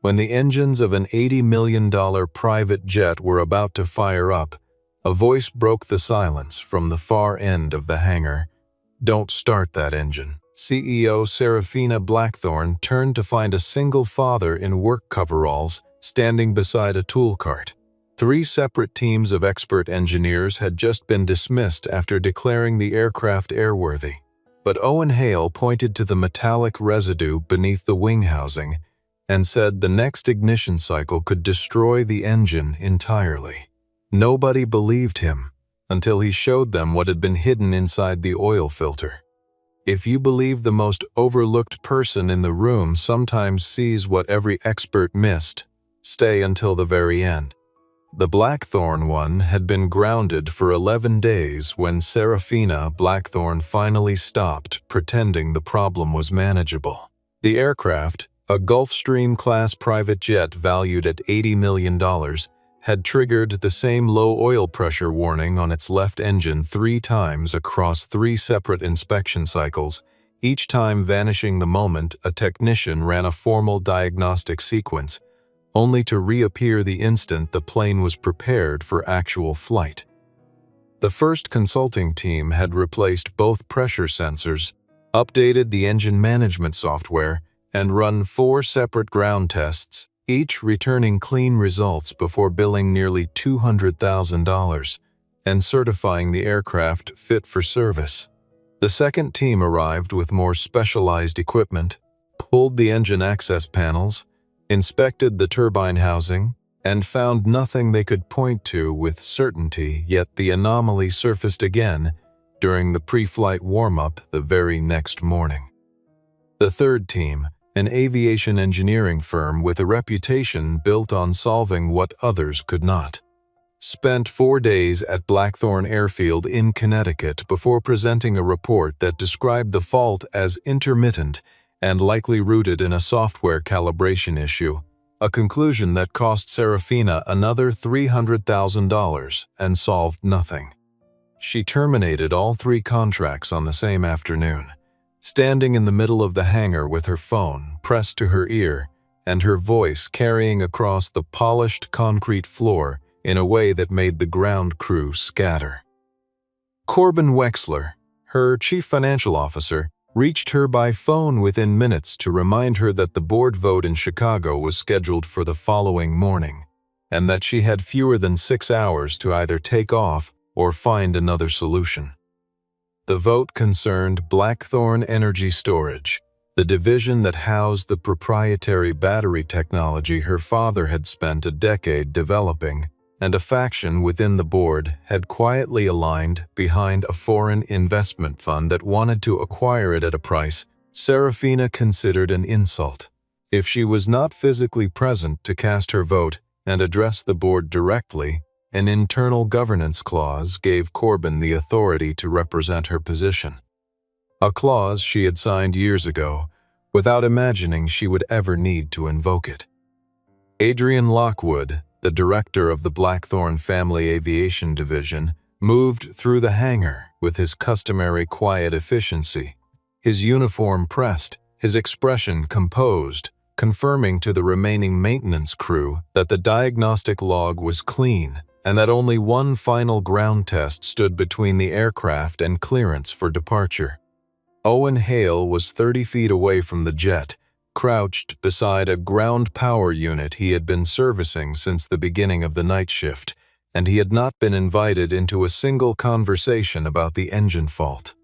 When the engines of an $80 million private jet were about to fire up, a voice broke the silence from the far end of the hangar. "Don't start that engine." CEO Serafina Blackthorne turned to find a single father in work coveralls standing beside a tool cart. 3 separate teams of expert engineers had just been dismissed after declaring the aircraft airworthy. But Owen Hale pointed to the metallic residue beneath the wing housing and said the next ignition cycle could destroy the engine entirely. Nobody believed him until he showed them what had been hidden inside the oil filter. If you believe the most overlooked person in the room sometimes sees what every expert missed, stay until the very end. The Blackthorne one had been grounded for 11 days when Serafina Blackthorne finally stopped pretending the problem was manageable. The aircraft, a Gulfstream-class private jet valued at $80 million, had triggered the same low oil pressure warning on its left engine 3 times across 3 separate inspection cycles, each time vanishing the moment a technician ran a formal diagnostic sequence, only to reappear the instant the plane was prepared for actual flight. The first consulting team had replaced both pressure sensors, updated the engine management software, and run 4 separate ground tests, each returning clean results before billing nearly $200,000 and certifying the aircraft fit for service. The second team arrived with more specialized equipment, pulled the engine access panels, inspected the turbine housing, and found nothing they could point to with certainty, yet the anomaly surfaced again during the pre-flight warm-up the very next morning. The third team, an aviation engineering firm with a reputation built on solving what others could not, spent 4 days at Blackthorne Airfield in Connecticut before presenting a report that described the fault as intermittent and likely rooted in a software calibration issue, a conclusion that cost Serafina another $300,000 and solved nothing. She terminated all 3 contracts on the same afternoon, standing in the middle of the hangar with her phone pressed to her ear and her voice carrying across the polished concrete floor in a way that made the ground crew scatter. Corbin Wexler, her chief financial officer, reached her by phone within minutes to remind her that the board vote in Chicago was scheduled for the following morning, and that she had fewer than 6 hours to either take off or find another solution. The vote concerned Blackthorne Energy Storage, the division that housed the proprietary battery technology her father had spent a decade developing, and a faction within the board had quietly aligned behind a foreign investment fund that wanted to acquire it at a price Serafina considered an insult. If she was not physically present to cast her vote and address the board directly, an internal governance clause gave Corbin the authority to represent her position. A clause she had signed years ago, without imagining she would ever need to invoke it. Adrian Lockwood, the director of the Blackthorne Family Aviation Division, moved through the hangar with his customary quiet efficiency, his uniform pressed, his expression composed, confirming to the remaining maintenance crew that the diagnostic log was clean and that only one final ground test stood between the aircraft and clearance for departure. Owen Hale was 30 feet away from the jet, crouched beside a ground power unit he had been servicing since the beginning of the night shift, and he had not been invited into a single conversation about the engine fault.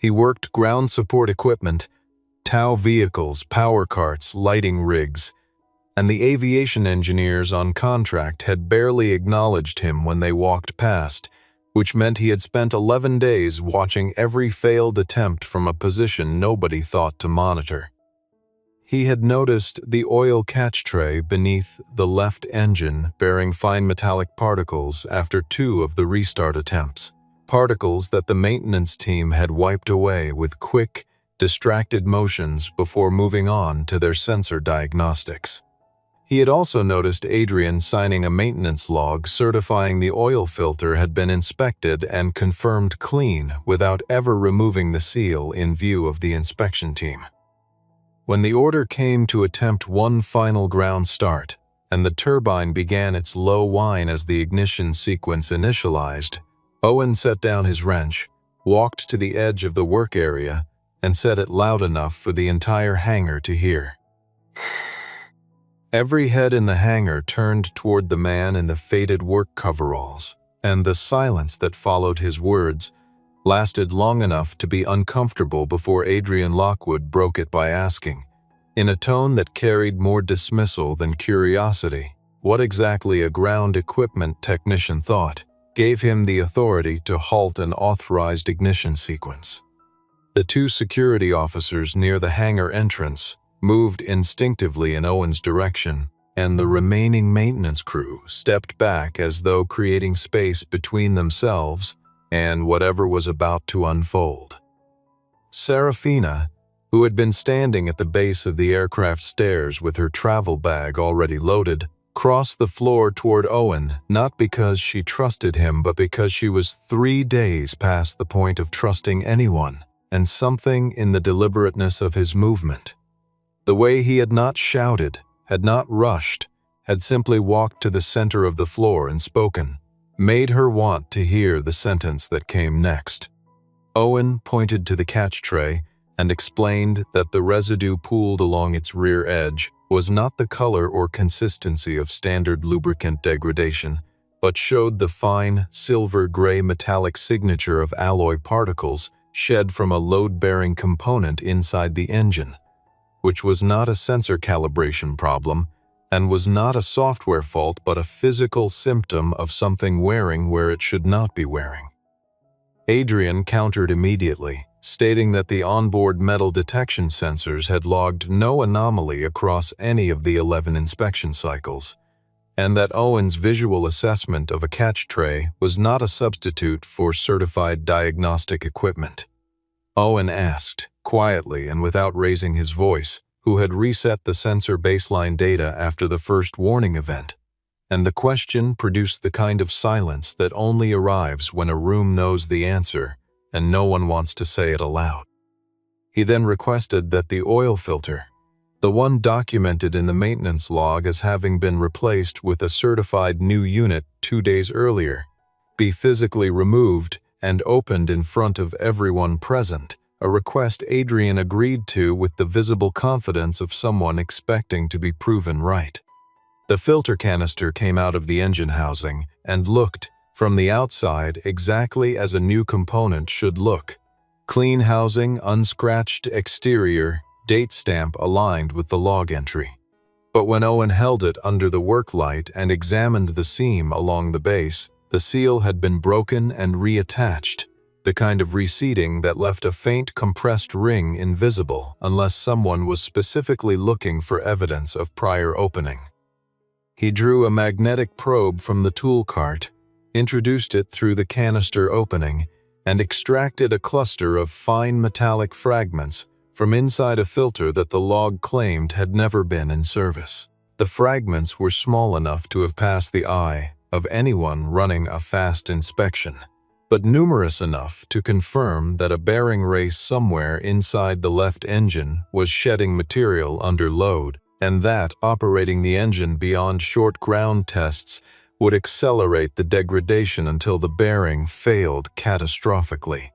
He worked ground support equipment, TOW vehicles, power carts, lighting rigs, and the aviation engineers on contract had barely acknowledged him when they walked past, which meant he had spent 11 days watching every failed attempt from a position nobody thought to monitor. He had noticed the oil catch tray beneath the left engine bearing fine metallic particles after 2 of the restart attempts, particles that the maintenance team had wiped away with quick, distracted motions before moving on to their sensor diagnostics. He had also noticed Adrian signing a maintenance log certifying the oil filter had been inspected and confirmed clean without ever removing the seal in view of the inspection team. When the order came to attempt one final ground start, and the turbine began its low whine as the ignition sequence initialized, Owen set down his wrench, walked to the edge of the work area, and said it loud enough for the entire hangar to hear. Every head in the hangar turned toward the man in the faded work coveralls, and the silence that followed his words lasted long enough to be uncomfortable before Adrian Lockwood broke it by asking, in a tone that carried more dismissal than curiosity, what exactly a ground equipment technician thought gave him the authority to halt an authorized ignition sequence. The two security officers near the hangar entrance moved instinctively in Owen's direction, and the remaining maintenance crew stepped back as though creating space between themselves and whatever was about to unfold. Serafina, who had been standing at the base of the aircraft stairs with her travel bag already loaded, crossed the floor toward Owen, not because she trusted him, but because she was 3 days past the point of trusting anyone, and something in the deliberateness of his movement, the way he had not shouted, had not rushed, had simply walked to the center of the floor and spoken, made her want to hear the sentence that came next. Owen pointed to the catch tray and explained that the residue pooled along its rear edge was not the color or consistency of standard lubricant degradation, but showed the fine, silver-gray metallic signature of alloy particles shed from a load-bearing component inside the engine, which was not a sensor calibration problem and was not a software fault but a physical symptom of something wearing where it should not be wearing. Adrian countered immediately, stating that the onboard metal detection sensors had logged no anomaly across any of the 11 inspection cycles, and that Owen's visual assessment of a catch tray was not a substitute for certified diagnostic equipment. Owen asked, quietly and without raising his voice, who had reset the sensor baseline data after the first warning event, and the question produced the kind of silence that only arrives when a room knows the answer and no one wants to say it aloud. He then requested that the oil filter, the one documented in the maintenance log as having been replaced with a certified new unit 2 days earlier, be physically removed and opened in front of everyone present, a request Adrian agreed to with the visible confidence of someone expecting to be proven right. The filter canister came out of the engine housing and looked, from the outside, exactly as a new component should look. Clean housing, unscratched exterior, date stamp aligned with the log entry. But when Owen held it under the work light and examined the seam along the base, the seal had been broken and reattached, the kind of reseating that left a faint compressed ring invisible unless someone was specifically looking for evidence of prior opening. He drew a magnetic probe from the tool cart, introduced it through the canister opening, and extracted a cluster of fine metallic fragments from inside a filter that the log claimed had never been in service. The fragments were small enough to have passed the eye of anyone running a fast inspection, but numerous enough to confirm that a bearing race somewhere inside the left engine was shedding material under load, and that operating the engine beyond short ground tests would accelerate the degradation until the bearing failed catastrophically.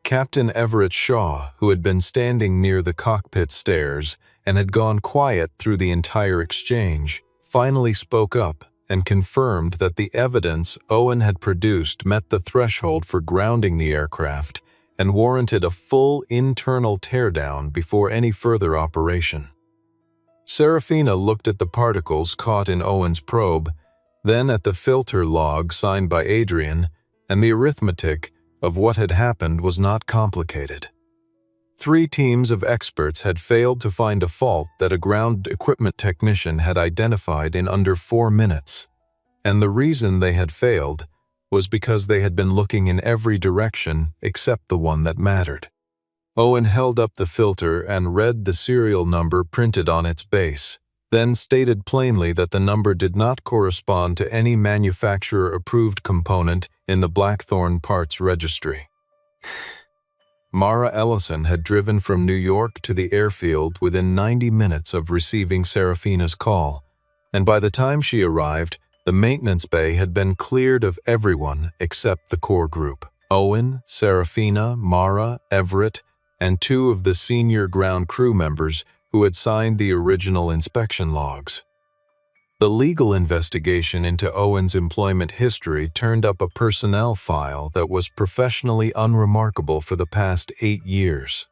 Captain Everett Shaw, who had been standing near the cockpit stairs and had gone quiet through the entire exchange, finally spoke up and confirmed that the evidence Owen had produced met the threshold for grounding the aircraft and warranted a full internal teardown before any further operation. Serafina looked at the particles caught in Owen's probe, then at the filter log signed by Adrian, and the arithmetic of what had happened was not complicated. 3 teams of experts had failed to find a fault that a ground equipment technician had identified in under 4 minutes, and the reason they had failed was because they had been looking in every direction except the one that mattered. Owen held up the filter and read the serial number printed on its base, then stated plainly that the number did not correspond to any manufacturer-approved component in the Blackthorn parts registry. Mara Ellison had driven from New York to the airfield within 90 minutes of receiving Serafina's call, and by the time she arrived, the maintenance bay had been cleared of everyone except the core group: Owen, Serafina, Mara, Everett, and 2 of the senior ground crew members who had signed the original inspection logs. The legal investigation into Owen's employment history turned up a personnel file that was professionally unremarkable for the past 8 years.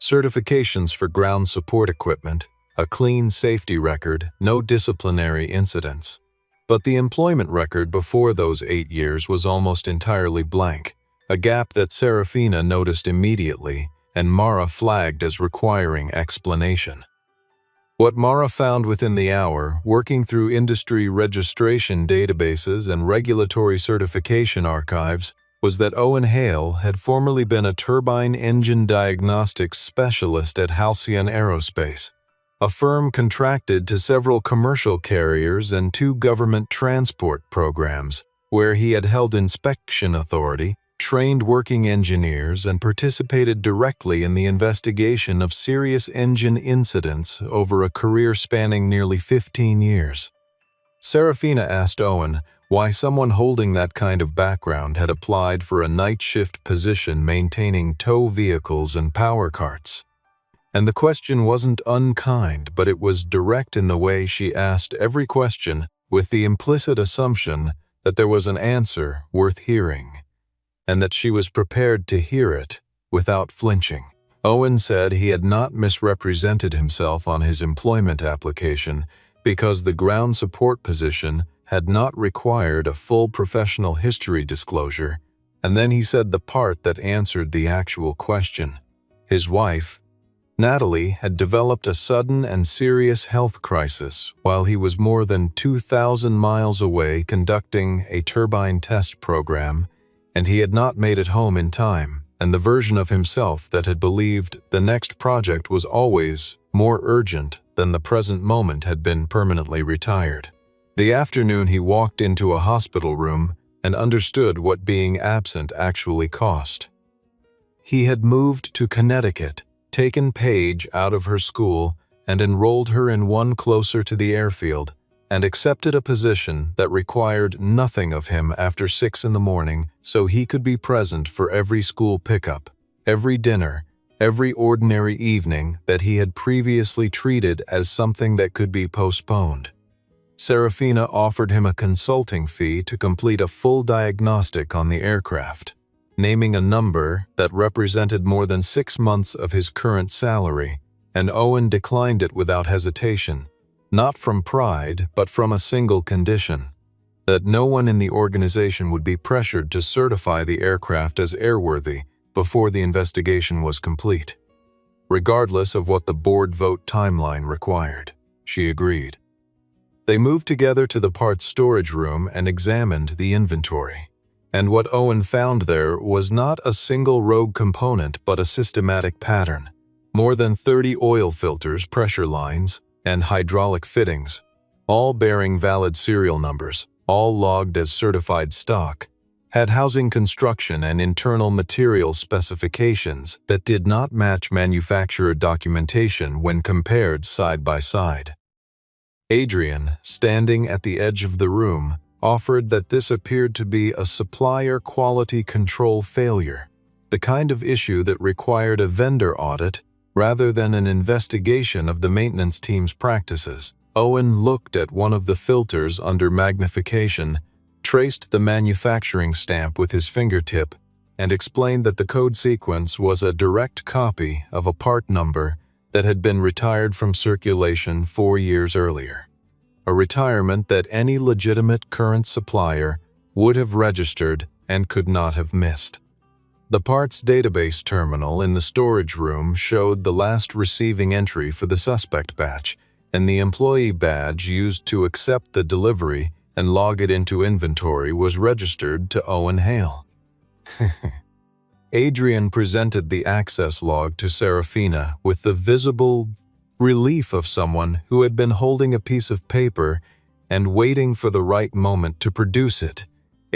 Certifications for ground support equipment, a clean safety record, no disciplinary incidents. But the employment record before those 8 years was almost entirely blank, a gap that Serafina noticed immediately and Mara flagged as requiring explanation. What Mara found within the hour, working through industry registration databases and regulatory certification archives, was that Owen Hale had formerly been a turbine engine diagnostics specialist at Halcyon Aerospace, a firm contracted to several commercial carriers and 2 government transport programs, where he had held inspection authority, trained working engineers, and participated directly in the investigation of serious engine incidents over a career spanning nearly 15 years. Serafina asked Owen why someone holding that kind of background had applied for a night shift position maintaining tow vehicles and power carts. And the question wasn't unkind, but it was direct in the way she asked every question with the implicit assumption that there was an answer worth hearing, and that she was prepared to hear it without flinching. Owen said he had not misrepresented himself on his employment application because the ground support position had not required a full professional history disclosure, and then he said the part that answered the actual question. His wife, Natalie, had developed a sudden and serious health crisis while he was more than 2,000 miles away conducting a turbine test program, and he had not made it home in time, and the version of himself that had believed the next project was always more urgent than the present moment had been permanently retired. The afternoon he walked into a hospital room and understood what being absent actually cost. He had moved to Connecticut, taken Paige out of her school, and enrolled her in one closer to the airfield, and accepted a position that required nothing of him after 6 in the morning so he could be present for every school pickup, every dinner, every ordinary evening that he had previously treated as something that could be postponed. Serafina offered him a consulting fee to complete a full diagnostic on the aircraft, naming a number that represented more than 6 months of his current salary, and Owen declined it without hesitation. Not from pride, but from a single condition: that no one in the organization would be pressured to certify the aircraft as airworthy before the investigation was complete, regardless of what the board vote timeline required. She agreed. They moved together to the parts storage room and examined the inventory. And what Owen found there was not a single rogue component but a systematic pattern. More than 30 oil filters, pressure lines, and hydraulic fittings, all bearing valid serial numbers, all logged as certified stock, had housing construction and internal material specifications that did not match manufacturer documentation when compared side by side. Adrian, standing at the edge of the room, offered that this appeared to be a supplier quality control failure, the kind of issue that required a vendor audit rather than an investigation of the maintenance team's practices. Owen looked at one of the filters under magnification, traced the manufacturing stamp with his fingertip, and explained that the code sequence was a direct copy of a part number that had been retired from circulation 4 years earlier, a retirement that any legitimate current supplier would have registered and could not have missed. The parts database terminal in the storage room showed the last receiving entry for the suspect batch, and the employee badge used to accept the delivery and log it into inventory was registered to Owen Hale. Adrian presented the access log to Serafina with the visible relief of someone who had been holding a piece of paper and waiting for the right moment to produce it.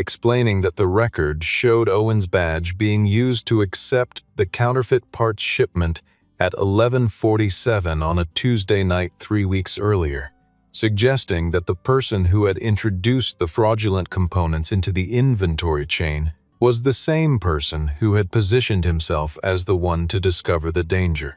explaining that the record showed Owen's badge being used to accept the counterfeit parts shipment at 11:47 on a Tuesday night 3 weeks earlier, suggesting that the person who had introduced the fraudulent components into the inventory chain was the same person who had positioned himself as the one to discover the danger.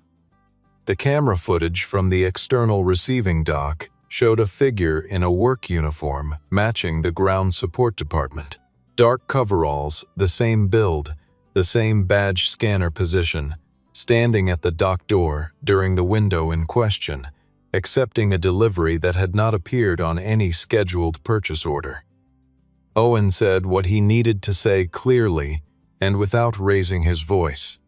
The camera footage from the external receiving dock showed a figure in a work uniform matching the ground support department. Dark coveralls, the same build, the same badge scanner position, standing at the dock door during the window in question, accepting a delivery that had not appeared on any scheduled purchase order. Owen said what he needed to say clearly and without raising his voice.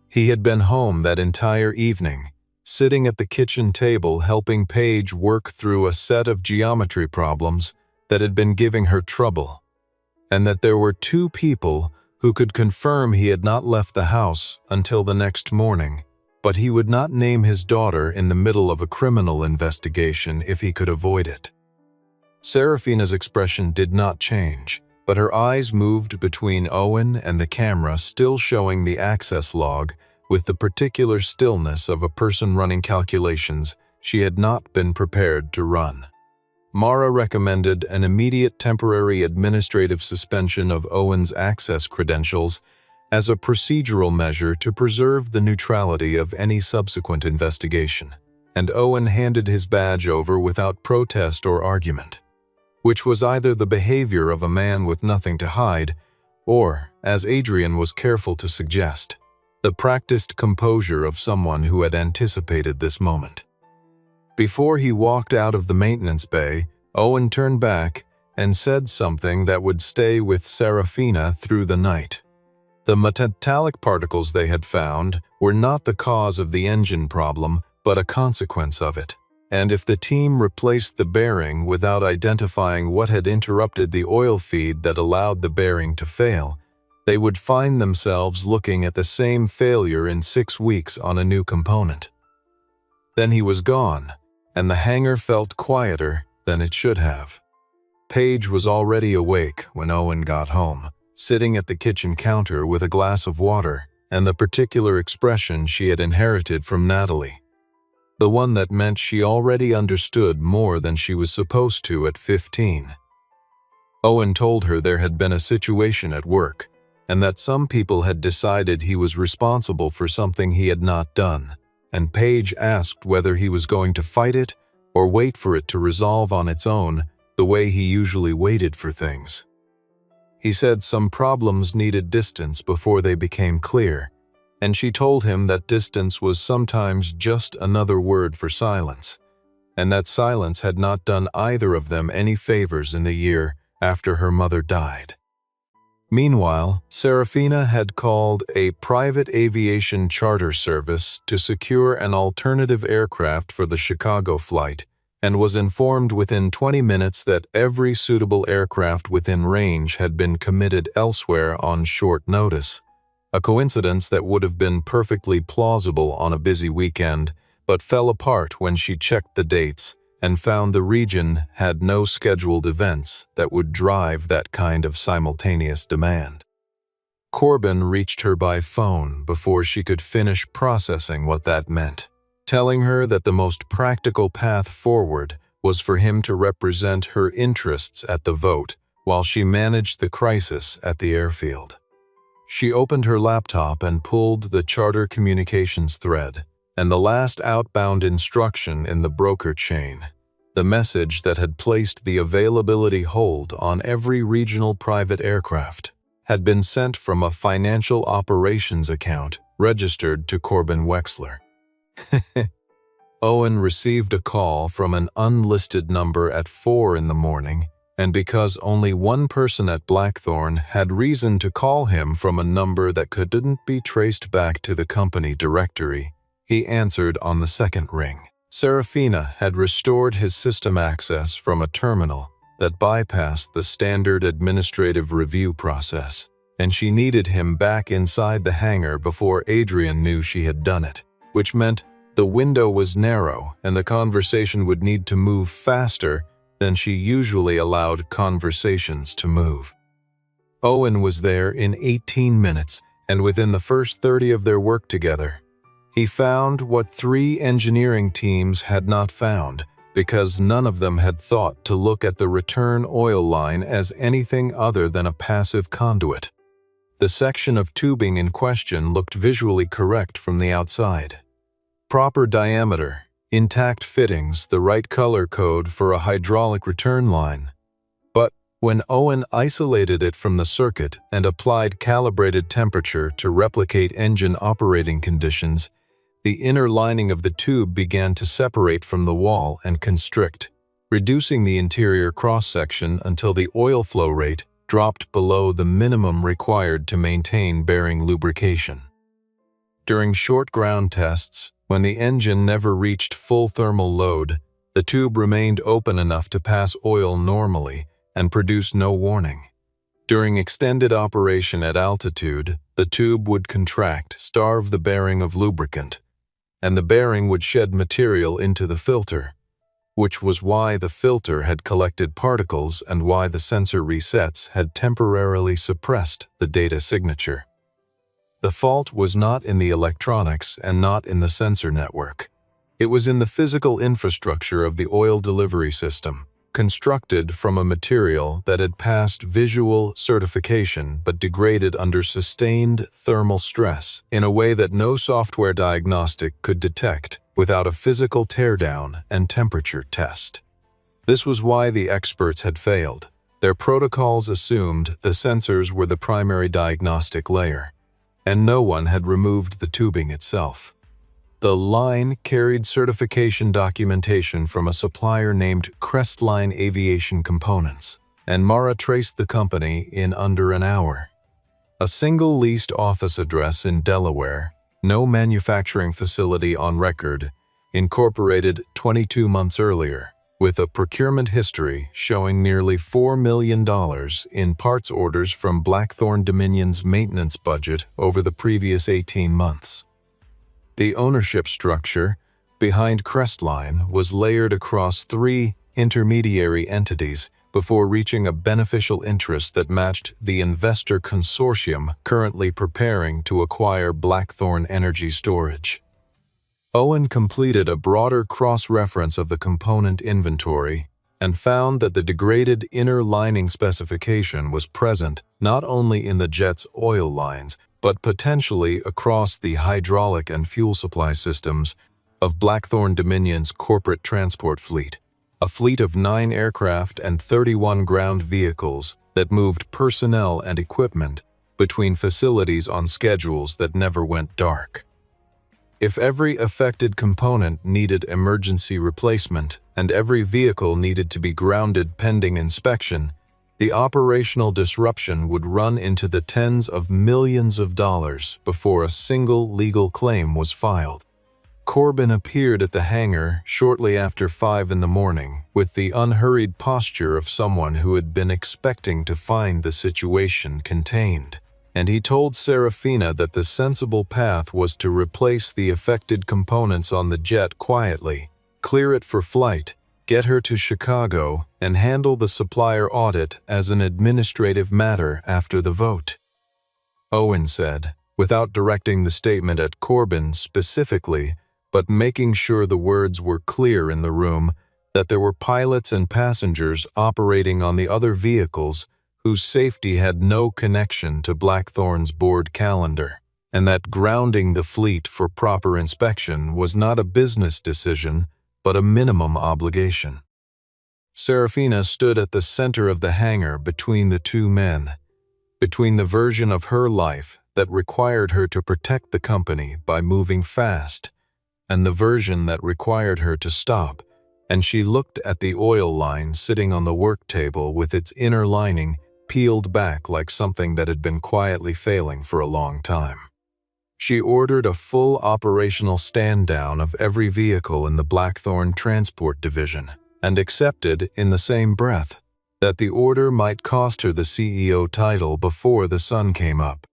He had been home that entire evening, sitting at the kitchen table helping Paige work through a set of geometry problems that had been giving her trouble, and that there were 2 people who could confirm he had not left the house until the next morning, but he would not name his daughter in the middle of a criminal investigation if he could avoid it. Serafina's expression did not change, but her eyes moved between Owen and the camera, still showing the access log with the particular stillness of a person running calculations she had not been prepared to run. Mara recommended an immediate temporary administrative suspension of Owen's access credentials as a procedural measure to preserve the neutrality of any subsequent investigation, and Owen handed his badge over without protest or argument, which was either the behavior of a man with nothing to hide or, as Adrian was careful to suggest, the practiced composure of someone who had anticipated this moment. Before he walked out of the maintenance bay, Owen turned back and said something that would stay with Serafina through the night. The metallic particles they had found were not the cause of the engine problem, but a consequence of it. And if the team replaced the bearing without identifying what had interrupted the oil feed that allowed the bearing to fail, they would find themselves looking at the same failure in 6 weeks on a new component. Then he was gone, and the hangar felt quieter than it should have. Paige was already awake when Owen got home, sitting at the kitchen counter with a glass of water and the particular expression she had inherited from Natalie. The one that meant she already understood more than she was supposed to at 15. Owen told her there had been a situation at work, and that some people had decided he was responsible for something he had not done, and Paige asked whether he was going to fight it or wait for it to resolve on its own the way he usually waited for things. He said some problems needed distance before they became clear, and she told him that distance was sometimes just another word for silence, and that silence had not done either of them any favors in the year after her mother died. Meanwhile, Serafina had called a private aviation charter service to secure an alternative aircraft for the Chicago flight, and was informed within 20 minutes that every suitable aircraft within range had been committed elsewhere on short notice. A coincidence that would have been perfectly plausible on a busy weekend, but fell apart when she checked the dates and found the region had no scheduled events that would drive that kind of simultaneous demand. Corbin reached her by phone before she could finish processing what that meant, telling her that the most practical path forward was for him to represent her interests at the vote while she managed the crisis at the airfield. She opened her laptop and pulled the charter communications thread, and the last outbound instruction in the broker chain, the message that had placed the availability hold on every regional private aircraft, had been sent from a financial operations account registered to Corbin Wexler. Owen received a call from an unlisted number at 4 in the morning, and because only one person at Blackthorn had reason to call him from a number that couldn't be traced back to the company directory, he answered on the second ring. Serafina had restored his system access from a terminal that bypassed the standard administrative review process, and she needed him back inside the hangar before Adrian knew she had done it, which meant the window was narrow and the conversation would need to move faster than she usually allowed conversations to move. Owen was there in 18 minutes, and within the first 30 of their work together, he found what 3 engineering teams had not found, because none of them had thought to look at the return oil line as anything other than a passive conduit. The section of tubing in question looked visually correct from the outside. Proper diameter, intact fittings, the right color code for a hydraulic return line. But when Owen isolated it from the circuit and applied calibrated temperature to replicate engine operating conditions, the inner lining of the tube began to separate from the wall and constrict, reducing the interior cross-section until the oil flow rate dropped below the minimum required to maintain bearing lubrication. During short ground tests, when the engine never reached full thermal load, the tube remained open enough to pass oil normally and produce no warning. During extended operation at altitude, the tube would contract, starve the bearing of lubricant, and the bearing would shed material into the filter, which was why the filter had collected particles and why the sensor resets had temporarily suppressed the data signature. The fault was not in the electronics and not in the sensor network. It was in the physical infrastructure of the oil delivery system, constructed from a material that had passed visual certification but degraded under sustained thermal stress in a way that no software diagnostic could detect without a physical teardown and temperature test. This was why the experts had failed. Their protocols assumed the sensors were the primary diagnostic layer, and no one had removed the tubing itself. The line carried certification documentation from a supplier named Crestline Aviation Components, and Mara traced the company in under an hour. A single leased office address in Delaware, no manufacturing facility on record, incorporated 22 months earlier, with a procurement history showing nearly $4 million in parts orders from Blackthorn Dominion's maintenance budget over the previous 18 months. The ownership structure behind Crestline was layered across 3 intermediary entities before reaching a beneficial interest that matched the investor consortium currently preparing to acquire Blackthorn Energy Storage. Owen completed a broader cross-reference of the component inventory and found that the degraded inner lining specification was present not only in the jet's oil lines, but potentially across the hydraulic and fuel supply systems of Blackthorn Dominion's corporate transport fleet, a fleet of 9 aircraft and 31 ground vehicles that moved personnel and equipment between facilities on schedules that never went dark. If every affected component needed emergency replacement and every vehicle needed to be grounded pending inspection, the operational disruption would run into the tens of millions of dollars before a single legal claim was filed. Corbin appeared at the hangar shortly after 5 in the morning with the unhurried posture of someone who had been expecting to find the situation contained, and he told Serafina that the sensible path was to replace the affected components on the jet quietly, clear it for flight, get her to Chicago, and handle the supplier audit as an administrative matter after the vote. Owen said, without directing the statement at Corbin specifically, but making sure the words were clear in the room, that there were pilots and passengers operating on the other vehicles whose safety had no connection to Blackthorn's board calendar, and that grounding the fleet for proper inspection was not a business decision, but a minimum obligation. Serafina stood at the center of the hangar between the 2 men, between the version of her life that required her to protect the company by moving fast, and the version that required her to stop, and she looked at the oil line sitting on the work table with its inner lining peeled back like something that had been quietly failing for a long time. She ordered a full operational stand-down of every vehicle in the Blackthorn Transport Division and accepted in the same breath that the order might cost her the CEO title before the sun came up.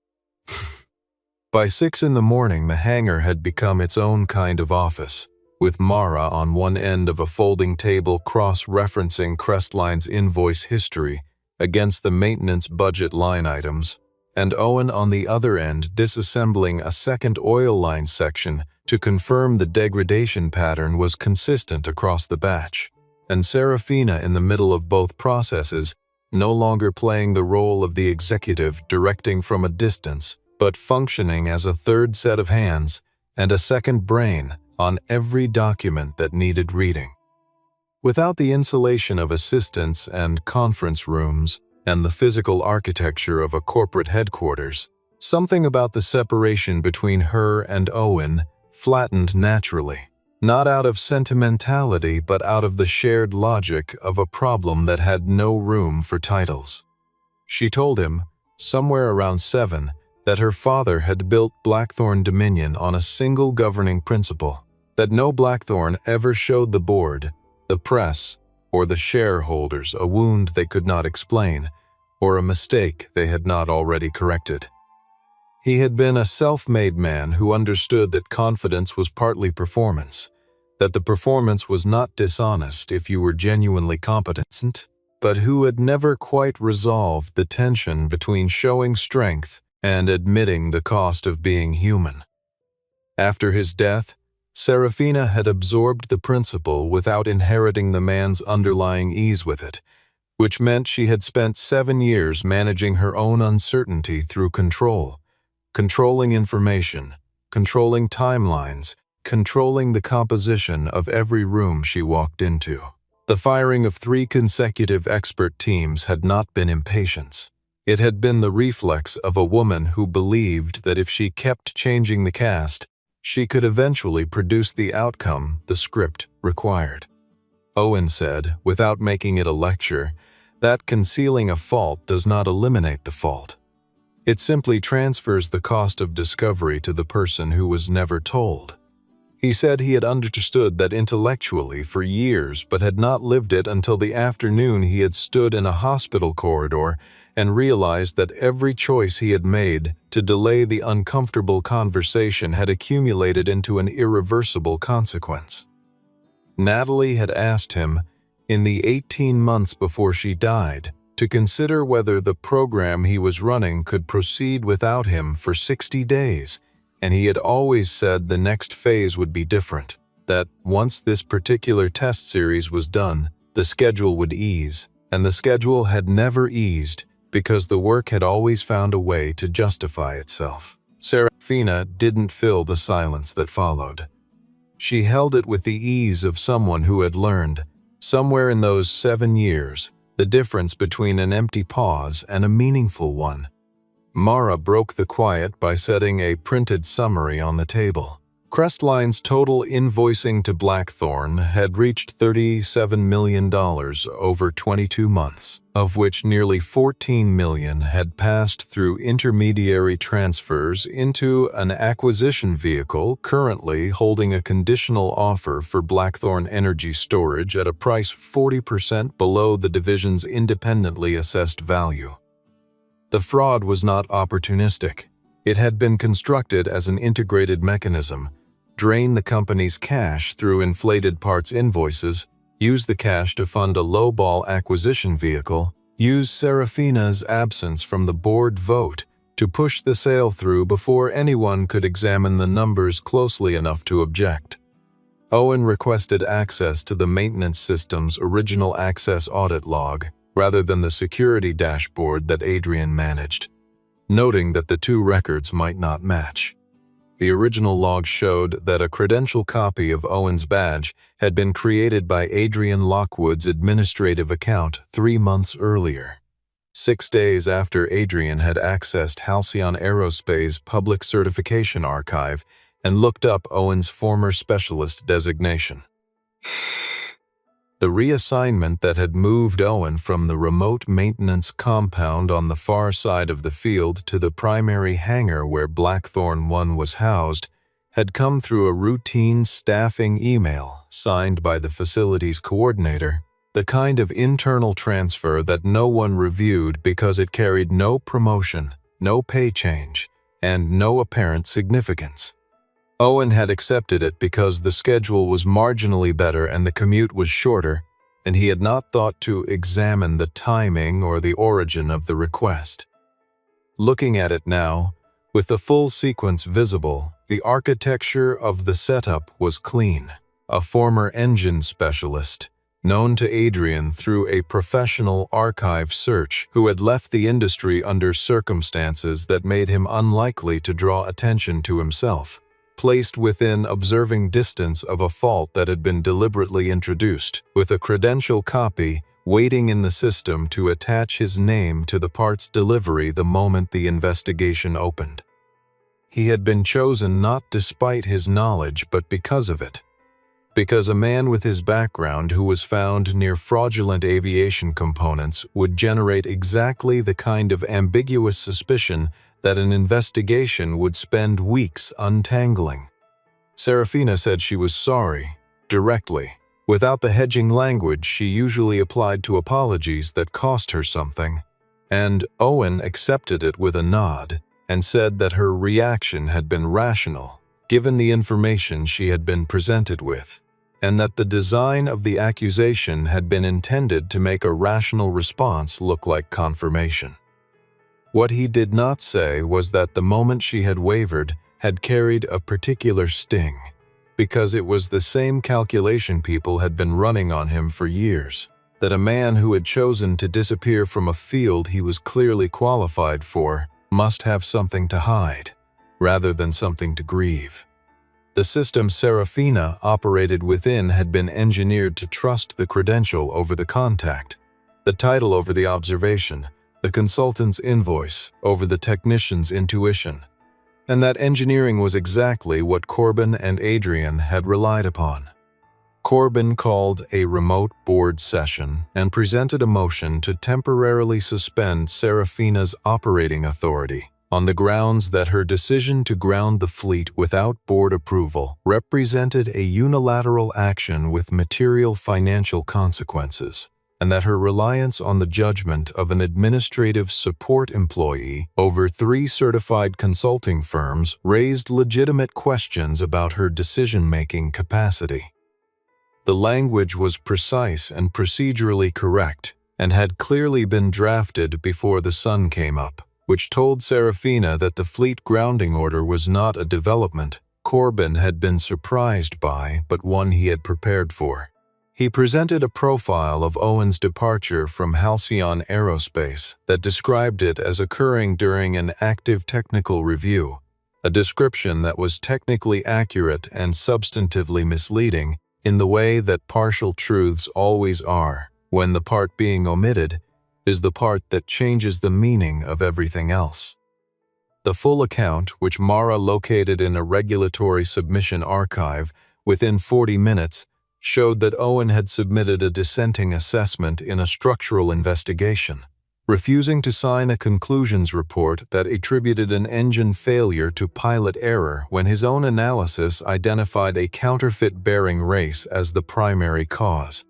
By 6 in the morning, the hangar had become its own kind of office, with Mara on one end of a folding table cross-referencing Crestline's invoice history against the maintenance budget line items, and Owen on the other end disassembling a second oil line section to confirm the degradation pattern was consistent across the batch, and Serafina in the middle of both processes, no longer playing the role of the executive directing from a distance, but functioning as a third set of hands and a second brain on every document that needed reading. Without the insulation of assistants and conference rooms and the physical architecture of a corporate headquarters, something about the separation between her and Owen flattened naturally, not out of sentimentality but out of the shared logic of a problem that had no room for titles. She told him, somewhere around 7, that her father had built Blackthorn Dominion on a single governing principle, that no Blackthorn ever showed the board, the press, or the shareholders a wound they could not explain, or a mistake they had not already corrected. He had been a self-made man who understood that confidence was partly performance, that the performance was not dishonest if you were genuinely competent, but who had never quite resolved the tension between showing strength and admitting the cost of being human. After his death, Serafina had absorbed the principle without inheriting the man's underlying ease with it, which meant she had spent 7 years managing her own uncertainty through control, controlling information, controlling timelines, controlling the composition of every room she walked into. The firing of 3 consecutive expert teams had not been impatience. It had been the reflex of a woman who believed that if she kept changing the cast, she could eventually produce the outcome the script required. Owen said, without making it a lecture, that concealing a fault does not eliminate the fault. It simply transfers the cost of discovery to the person who was never told. He said he had understood that intellectually for years but had not lived it until the afternoon he had stood in a hospital corridor and realized that every choice he had made to delay the uncomfortable conversation had accumulated into an irreversible consequence. Natalie had asked him, in the 18 months before she died, to consider whether the program he was running could proceed without him for 60 days, and he had always said the next phase would be different, that once this particular test series was done, the schedule would ease, and the schedule had never eased because the work had always found a way to justify itself. Serafina didn't fill the silence that followed. She held it with the ease of someone who had learned, somewhere in those 7 years, the difference between an empty pause and a meaningful one. Mara broke the quiet by setting a printed summary on the table. Crestline's total invoicing to Blackthorn had reached $37 million over 22 months, of which nearly $14 million had passed through intermediary transfers into an acquisition vehicle currently holding a conditional offer for Blackthorn Energy Storage at a price 40% below the division's independently assessed value. The fraud was not opportunistic. It had been constructed as an integrated mechanism: drain the company's cash through inflated parts invoices, use the cash to fund a lowball acquisition vehicle, use Serafina's absence from the board vote to push the sale through before anyone could examine the numbers closely enough to object. Owen requested access to the maintenance system's original access audit log rather than the security dashboard that Adrian managed, noting that the 2 records might not match. The original log showed that a credential copy of Owen's badge had been created by Adrian Lockwood's administrative account 3 months earlier, 6 days after Adrian had accessed Halcyon Aerospace's public certification archive and looked up Owen's former specialist designation. The reassignment that had moved Owen from the remote maintenance compound on the far side of the field to the primary hangar where Blackthorn 1 was housed had come through a routine staffing email signed by the facilities coordinator, the kind of internal transfer that no one reviewed because it carried no promotion, no pay change, and no apparent significance. Owen had accepted it because the schedule was marginally better and the commute was shorter, and he had not thought to examine the timing or the origin of the request. Looking at it now, with the full sequence visible, the architecture of the setup was clean. A former engine specialist, known to Adrian through a professional archive search, who had left the industry under circumstances that made him unlikely to draw attention to himself, placed within observing distance of a fault that had been deliberately introduced, with a credential copy waiting in the system to attach his name to the part's delivery the moment the investigation opened. He had been chosen not despite his knowledge but because of it. Because a man with his background who was found near fraudulent aviation components would generate exactly the kind of ambiguous suspicion that an investigation would spend weeks untangling. Serafina said she was sorry, directly, without the hedging language she usually applied to apologies that cost her something, and Owen accepted it with a nod and said that her reaction had been rational, given the information she had been presented with, and that the design of the accusation had been intended to make a rational response look like confirmation. What he did not say was that the moment she had wavered had carried a particular sting, because it was the same calculation people had been running on him for years, that a man who had chosen to disappear from a field he was clearly qualified for must have something to hide, rather than something to grieve. The system Serafina operated within had been engineered to trust the credential over the contact, the title over the observation, the consultant's invoice over the technician's intuition, and that engineering was exactly what Corbin and Adrian had relied upon. Corbin called a remote board session and presented a motion to temporarily suspend Serafina's operating authority on the grounds that her decision to ground the fleet without board approval represented a unilateral action with material financial consequences, and that her reliance on the judgment of an administrative support employee over 3 certified consulting firms raised legitimate questions about her decision-making capacity. The language was precise and procedurally correct, and had clearly been drafted before the sun came up, which told Serafina that the fleet grounding order was not a development Corbin had been surprised by, but one he had prepared for. He presented a profile of Owen's departure from Halcyon Aerospace that described it as occurring during an active technical review, a description that was technically accurate and substantively misleading in the way that partial truths always are, when the part being omitted is the part that changes the meaning of everything else. The full account, which Mara located in a regulatory submission archive within 40 minutes, showed that Owen had submitted a dissenting assessment in a structural investigation, refusing to sign a conclusions report that attributed an engine failure to pilot error when his own analysis identified a counterfeit bearing race as the primary cause.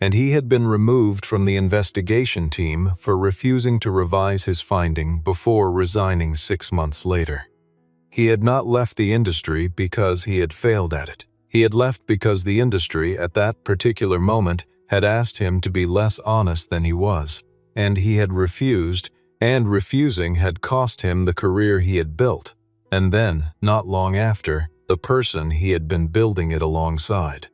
And he had been removed from the investigation team for refusing to revise his finding before resigning 6 months later. He had not left the industry because he had failed at it. He had left because the industry at that particular moment had asked him to be less honest than he was, and he had refused, and refusing had cost him the career he had built, and then, not long after, the person he had been building it alongside.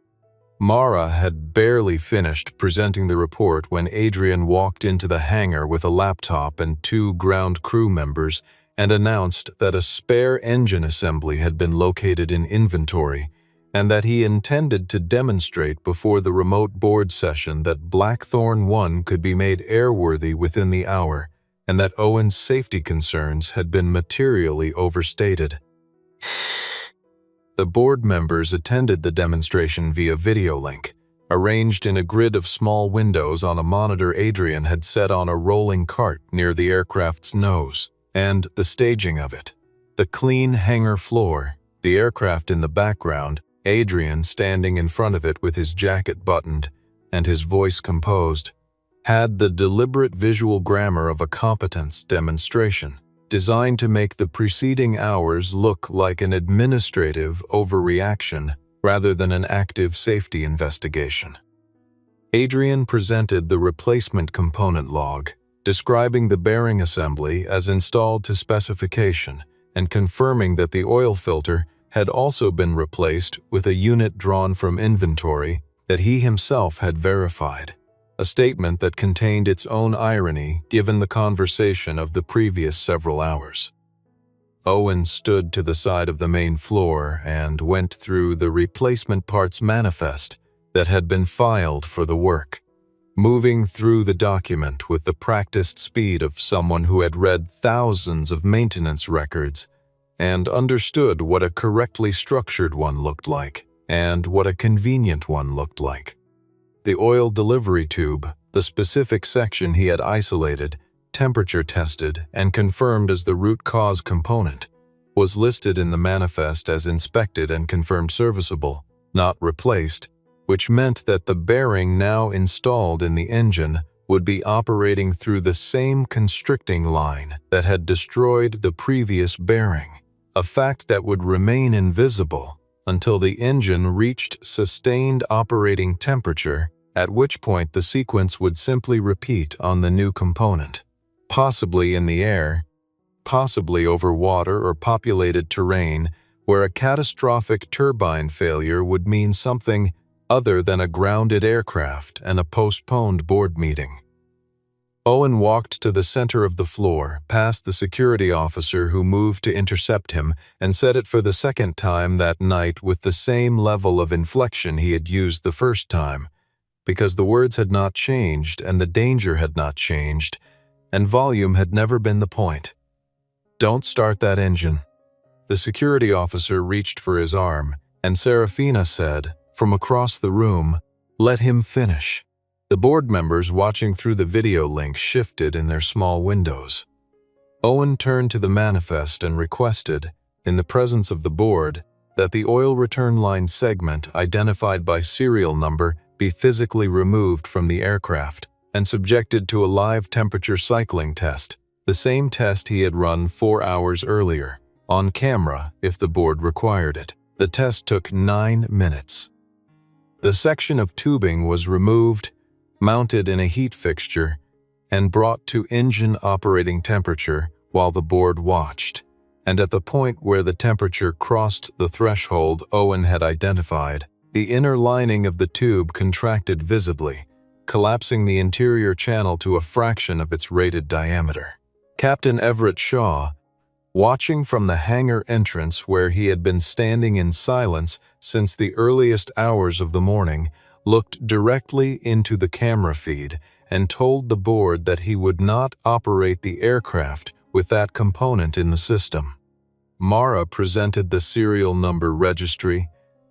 Mara had barely finished presenting the report when Adrian walked into the hangar with a laptop and 2 ground crew members and announced that a spare engine assembly had been located in inventory and that he intended to demonstrate before the remote board session that Blackthorn 1 could be made airworthy within the hour and that Owen's safety concerns had been materially overstated. The board members attended the demonstration via video link, arranged in a grid of small windows on a monitor Adrian had set on a rolling cart near the aircraft's nose, and the staging of it. The clean hangar floor, the aircraft in the background, Adrian standing in front of it with his jacket buttoned and his voice composed, had the deliberate visual grammar of a competence demonstration, designed to make the preceding hours look like an administrative overreaction rather than an active safety investigation. Adrian presented the replacement component log, describing the bearing assembly as installed to specification and confirming that the oil filter had also been replaced with a unit drawn from inventory that he himself had verified, a statement that contained its own irony given the conversation of the previous several hours. Owen stood to the side of the main floor and went through the replacement parts manifest that had been filed for the work, moving through the document with the practiced speed of someone who had read thousands of maintenance records and understood what a correctly structured one looked like and what a convenient one looked like. The oil delivery tube, the specific section he had isolated, temperature tested, and confirmed as the root cause component, was listed in the manifest as inspected and confirmed serviceable, not replaced, which meant that the bearing now installed in the engine would be operating through the same constricting line that had destroyed the previous bearing, a fact that would remain invisible until the engine reached sustained operating temperature, at which point the sequence would simply repeat on the new component, possibly in the air, possibly over water or populated terrain where a catastrophic turbine failure would mean something other than a grounded aircraft and a postponed board meeting. Owen walked to the center of the floor, past the security officer who moved to intercept him, and said it for the second time that night with the same level of inflection he had used the first time, because the words had not changed and the danger had not changed, and volume had never been the point. "Don't start that engine." The security officer reached for his arm, and Serafina said, from across the room, "Let him finish." The board members watching through the video link shifted in their small windows. Owen turned to the manifest and requested, in the presence of the board, that the oil return line segment identified by serial number be physically removed from the aircraft and subjected to a live temperature cycling test, the same test he had run 4 hours earlier, on camera if the board required it. The test took 9 minutes. The section of tubing was removed, mounted in a heat fixture, and brought to engine operating temperature while the board watched, and at the point where the temperature crossed the threshold Owen had identified, the inner lining of the tube contracted visibly, collapsing the interior channel to a fraction of its rated diameter. Captain Everett Shaw, watching from the hangar entrance where he had been standing in silence since the earliest hours of the morning, looked directly into the camera feed and told the board that he would not operate the aircraft with that component in the system. Mara presented the serial number registry,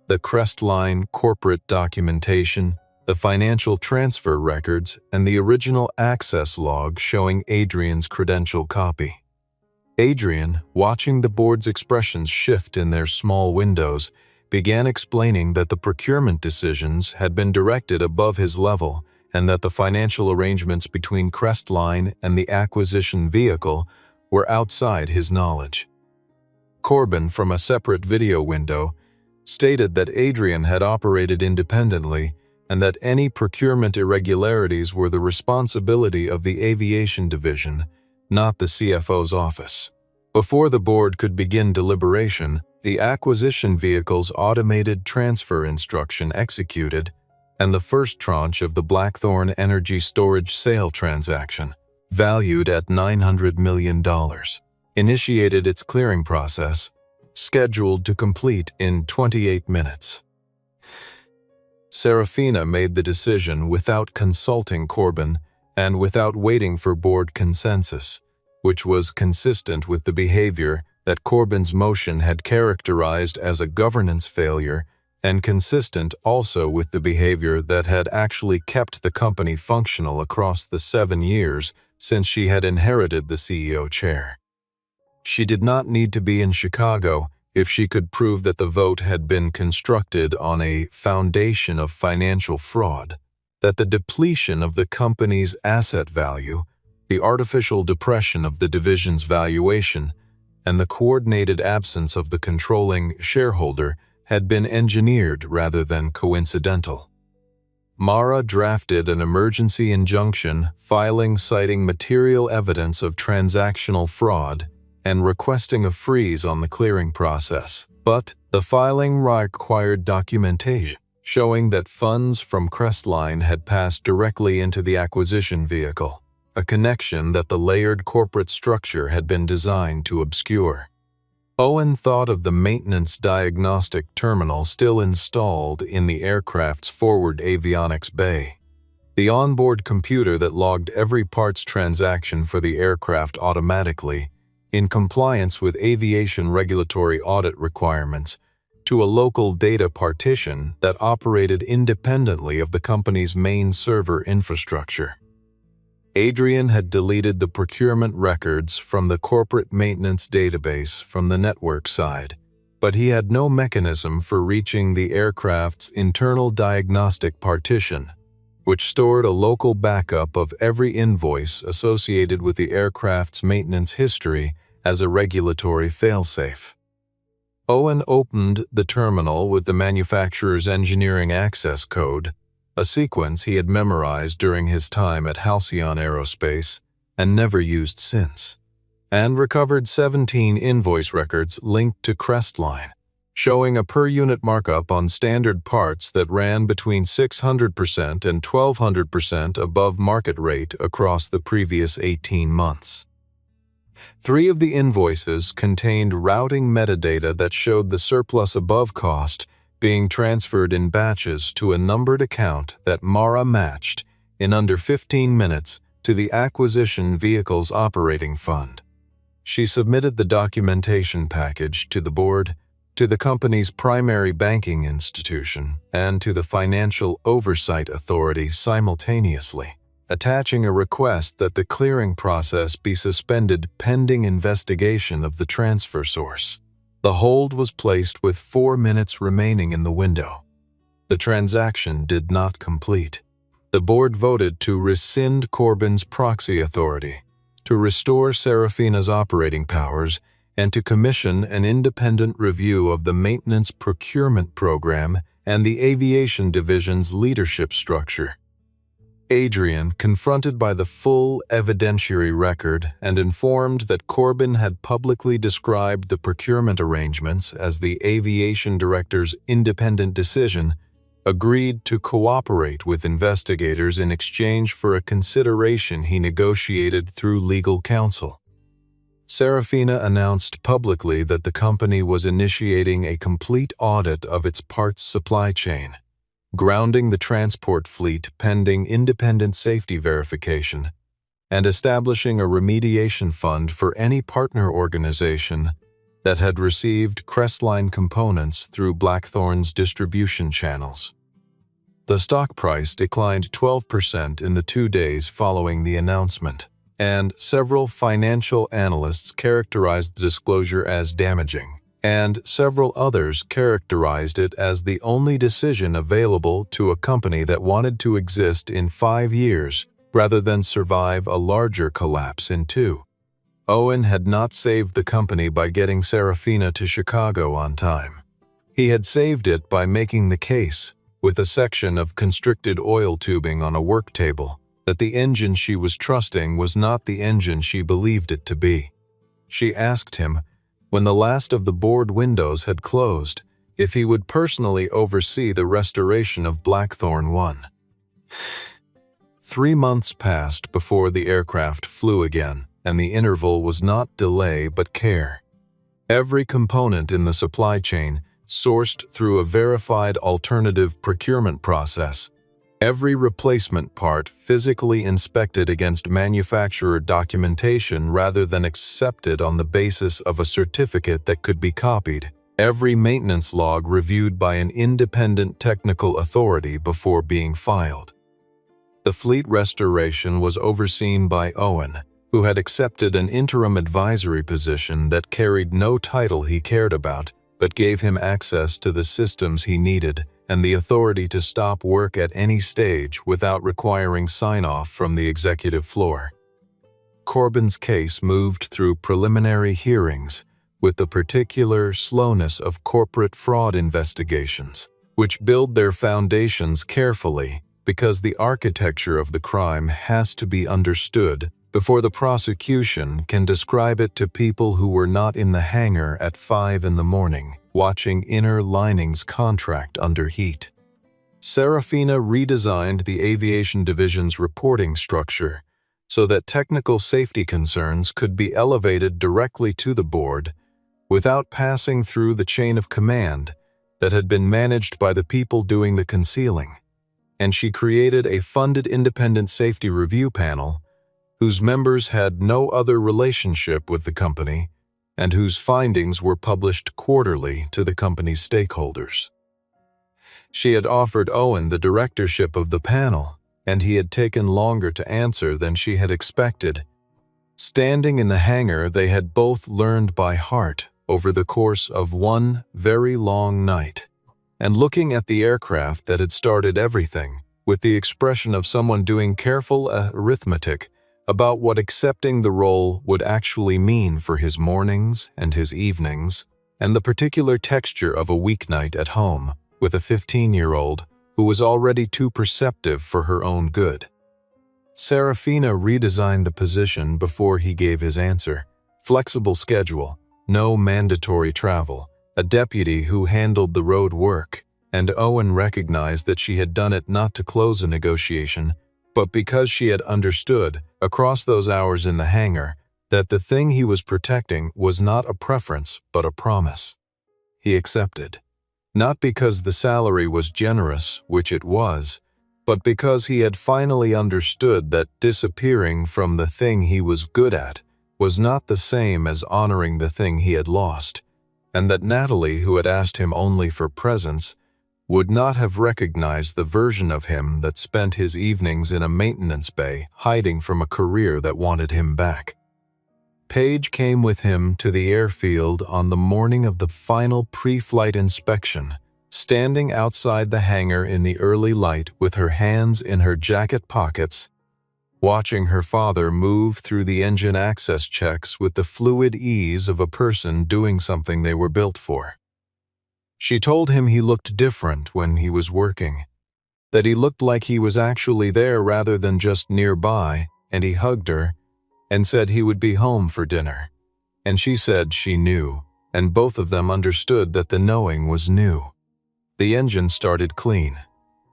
the Crestline corporate documentation, the financial transfer records, and the original access log showing Adrian's credential copy. Adrian, watching the board's expressions shift in their small windows, began explaining that the procurement decisions had been directed above his level and that the financial arrangements between Crestline and the acquisition vehicle were outside his knowledge. Corbin, from a separate video window, stated that Adrian had operated independently and that any procurement irregularities were the responsibility of the aviation division, not the CFO's office. Before the board could begin deliberation, the acquisition vehicle's automated transfer instruction executed, and the first tranche of the Blackthorn Energy Storage sale transaction, valued at $900 million, initiated its clearing process, scheduled to complete in 28 minutes. Serafina made the decision without consulting Corbin and without waiting for board consensus, which was consistent with the behavior that Corbin's motion had characterized as a governance failure and consistent also with the behavior that had actually kept the company functional across the 7 years since she had inherited the CEO chair. She did not need to be in Chicago if she could prove that the vote had been constructed on a foundation of financial fraud, that the depletion of the company's asset value, the artificial depression of the division's valuation, and the coordinated absence of the controlling shareholder had been engineered rather than coincidental. Mara drafted an emergency injunction filing citing material evidence of transactional fraud and requesting a freeze on the clearing process. But the filing required documentation showing that funds from Crestline had passed directly into the acquisition vehicle, a connection that the layered corporate structure had been designed to obscure. Owen thought of the maintenance diagnostic terminal still installed in the aircraft's forward avionics bay, the onboard computer that logged every parts transaction for the aircraft automatically, in compliance with aviation regulatory audit requirements, to a local data partition that operated independently of the company's main server infrastructure. Adrian had deleted the procurement records from the corporate maintenance database from the network side, but he had no mechanism for reaching the aircraft's internal diagnostic partition, which stored a local backup of every invoice associated with the aircraft's maintenance history as a regulatory failsafe. Owen opened the terminal with the manufacturer's engineering access code, a sequence he had memorized during his time at Halcyon Aerospace and never used since, and recovered 17 invoice records linked to Crestline, showing a per-unit markup on standard parts that ran between 600% and 1,200% above market rate across the previous 18 months. 3 of the invoices contained routing metadata that showed the surplus above cost being transferred in batches to a numbered account that Mara matched in under 15 minutes to the acquisition vehicle's operating fund. She submitted the documentation package to the board, to the company's primary banking institution, and to the Financial Oversight Authority simultaneously, attaching a request that the clearing process be suspended pending investigation of the transfer source. The hold was placed with 4 minutes remaining in the window. The transaction did not complete. The board voted to rescind Corbin's proxy authority, to restore Serafina's operating powers, and to commission an independent review of the maintenance procurement program and the aviation division's leadership structure. Adrian, confronted by the full evidentiary record and informed that Corbin had publicly described the procurement arrangements as the aviation director's independent decision, agreed to cooperate with investigators in exchange for a consideration he negotiated through legal counsel. Serafina announced publicly that the company was initiating a complete audit of its parts supply chain, grounding the transport fleet pending independent safety verification, and establishing a remediation fund for any partner organization that had received Crestline components through Blackthorn's distribution channels. The stock price declined 12% in the 2 days following the announcement, and several financial analysts characterized the disclosure as damaging, and several others characterized it as the only decision available to a company that wanted to exist in 5 years rather than survive a larger collapse in 2. Owen had not saved the company by getting Serafina to Chicago on time. He had saved it by making the case, with a section of constricted oil tubing on a work table, that the engine she was trusting was not the engine she believed it to be. She asked him, when the last of the board windows had closed, if he would personally oversee the restoration of Blackthorn 1. 3 months passed before the aircraft flew again, and the interval was not delay but care. Every component in the supply chain, sourced through a verified alternative procurement process, every replacement part physically inspected against manufacturer documentation rather than accepted on the basis of a certificate that could be copied, every maintenance log reviewed by an independent technical authority before being filed. The fleet restoration was overseen by Owen, who had accepted an interim advisory position that carried no title he cared about, but gave him access to the systems he needed and the authority to stop work at any stage without requiring sign-off from the executive floor. Corbin's case moved through preliminary hearings with the particular slowness of corporate fraud investigations, which build their foundations carefully because the architecture of the crime has to be understood before the prosecution can describe it to people who were not in the hangar at 5 in the morning, watching inner linings contract under heat. Serafina redesigned the aviation division's reporting structure so that technical safety concerns could be elevated directly to the board without passing through the chain of command that had been managed by the people doing the concealing. And she created a funded independent safety review panel whose members had no other relationship with the company and whose findings were published quarterly to the company's stakeholders. She had offered Owen the directorship of the panel, and he had taken longer to answer than she had expected. Standing in the hangar, they had both learned by heart over the course of one very long night, and looking at the aircraft that had started everything, with the expression of someone doing careful arithmetic about what accepting the role would actually mean for his mornings and his evenings, and the particular texture of a weeknight at home with a 15-year-old who was already too perceptive for her own good. Serafina redesigned the position before he gave his answer. Flexible schedule, no mandatory travel, a deputy who handled the road work, and Owen recognized that she had done it not to close a negotiation, but because she had understood, across those hours in the hangar, that the thing he was protecting was not a preference but a promise. He accepted, not because the salary was generous, which it was, but because he had finally understood that disappearing from the thing he was good at was not the same as honoring the thing he had lost, and that Natalie, who had asked him only for presents, would not have recognized the version of him that spent his evenings in a maintenance bay hiding from a career that wanted him back. Paige came with him to the airfield on the morning of the final pre-flight inspection, standing outside the hangar in the early light with her hands in her jacket pockets, watching her father move through the engine access checks with the fluid ease of a person doing something they were built for. She told him he looked different when he was working, that he looked like he was actually there rather than just nearby, and he hugged her and said he would be home for dinner. And she said she knew, and both of them understood that the knowing was new. The engine started clean.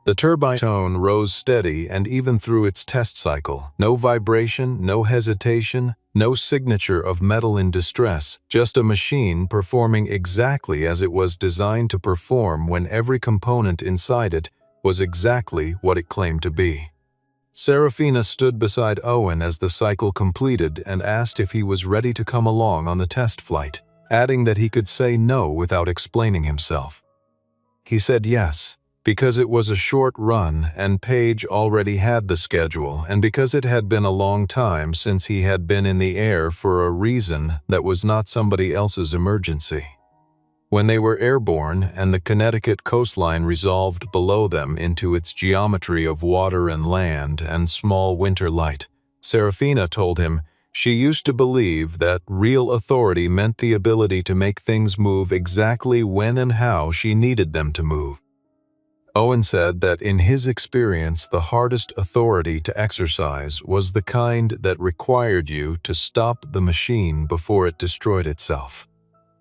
The turbine tone rose steady, and even through its test cycle, no vibration, no hesitation, no signature of metal in distress, just a machine performing exactly as it was designed to perform when every component inside it was exactly what it claimed to be. Serafina stood beside Owen as the cycle completed and asked if he was ready to come along on the test flight, adding that he could say no without explaining himself. He said yes, because it was a short run and Paige already had the schedule, and because it had been a long time since he had been in the air for a reason that was not somebody else's emergency. When they were airborne and the Connecticut coastline resolved below them into its geometry of water and land and small winter light, Serafina told him she used to believe that real authority meant the ability to make things move exactly when and how she needed them to move. Owen said that in his experience, the hardest authority to exercise was the kind that required you to stop the machine before it destroyed itself,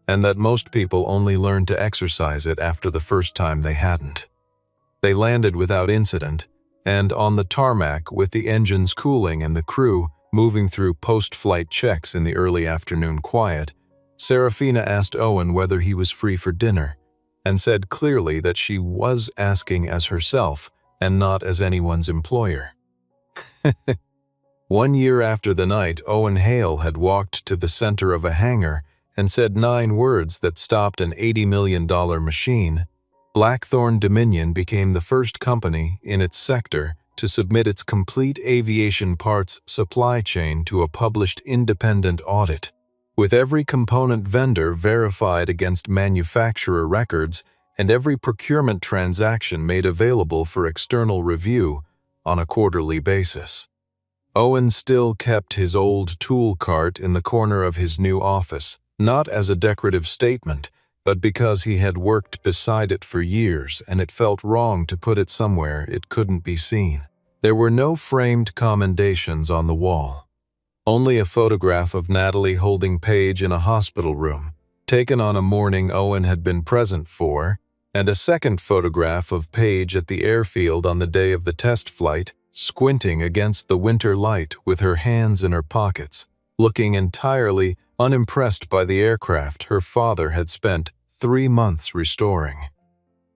and that most people only learned to exercise it after the first time they hadn't. They landed without incident, and on the tarmac with the engines cooling and the crew moving through post-flight checks in the early afternoon quiet, Serafina asked Owen whether he was free for dinner, and said clearly that she was asking as herself and not as anyone's employer. 1 year after the night Owen Hale had walked to the center of a hangar and said 9 words that stopped an $80 million machine, Blackthorn Dominion became the first company in its sector to submit its complete aviation parts supply chain to a published independent audit, with every component vendor verified against manufacturer records and every procurement transaction made available for external review on a quarterly basis. Owen still kept his old tool cart in the corner of his new office, not as a decorative statement, but because he had worked beside it for years and it felt wrong to put it somewhere it couldn't be seen. There were no framed commendations on the wall. Only a photograph of Natalie holding Paige in a hospital room, taken on a morning Owen had been present for, and a second photograph of Paige at the airfield on the day of the test flight, squinting against the winter light with her hands in her pockets, looking entirely unimpressed by the aircraft her father had spent 3 months restoring.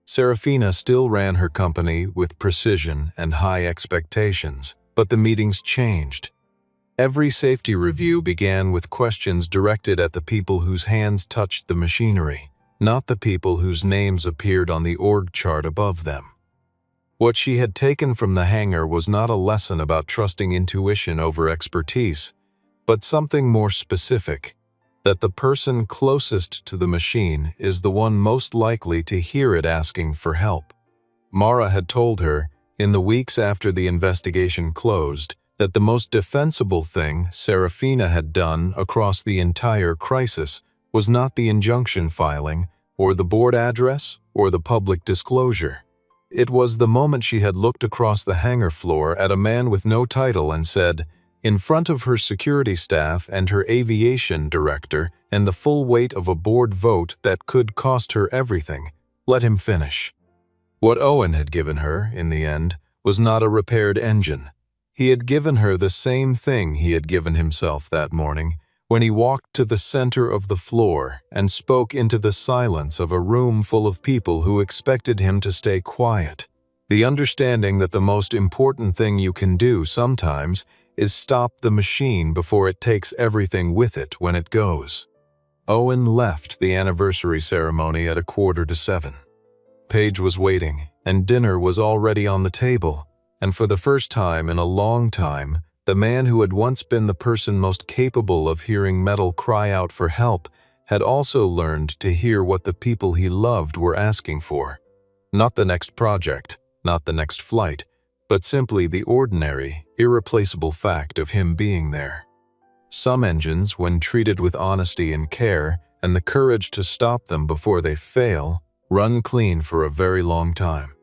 Serafina still ran her company with precision and high expectations, but the meetings changed. Every safety review began with questions directed at the people whose hands touched the machinery, not the people whose names appeared on the org chart above them. What she had taken from the hangar was not a lesson about trusting intuition over expertise, but something more specific, that the person closest to the machine is the one most likely to hear it asking for help. Mara had told her, in the weeks after the investigation closed, that the most defensible thing Serafina had done across the entire crisis was not the injunction filing, or the board address, or the public disclosure. It was the moment she had looked across the hangar floor at a man with no title and said, in front of her security staff and her aviation director and the full weight of a board vote that could cost her everything, let him finish. What Owen had given her, in the end, was not a repaired engine. He had given her the same thing he had given himself that morning when he walked to the center of the floor and spoke into the silence of a room full of people who expected him to stay quiet. The understanding that the most important thing you can do sometimes is stop the machine before it takes everything with it when it goes. Owen left the anniversary ceremony at 6:45. Paige was waiting, and dinner was already on the table, and for the first time in a long time, the man who had once been the person most capable of hearing metal cry out for help had also learned to hear what the people he loved were asking for. Not the next project, not the next flight, but simply the ordinary, irreplaceable fact of him being there. Some engines, when treated with honesty and care, and the courage to stop them before they fail, run clean for a very long time.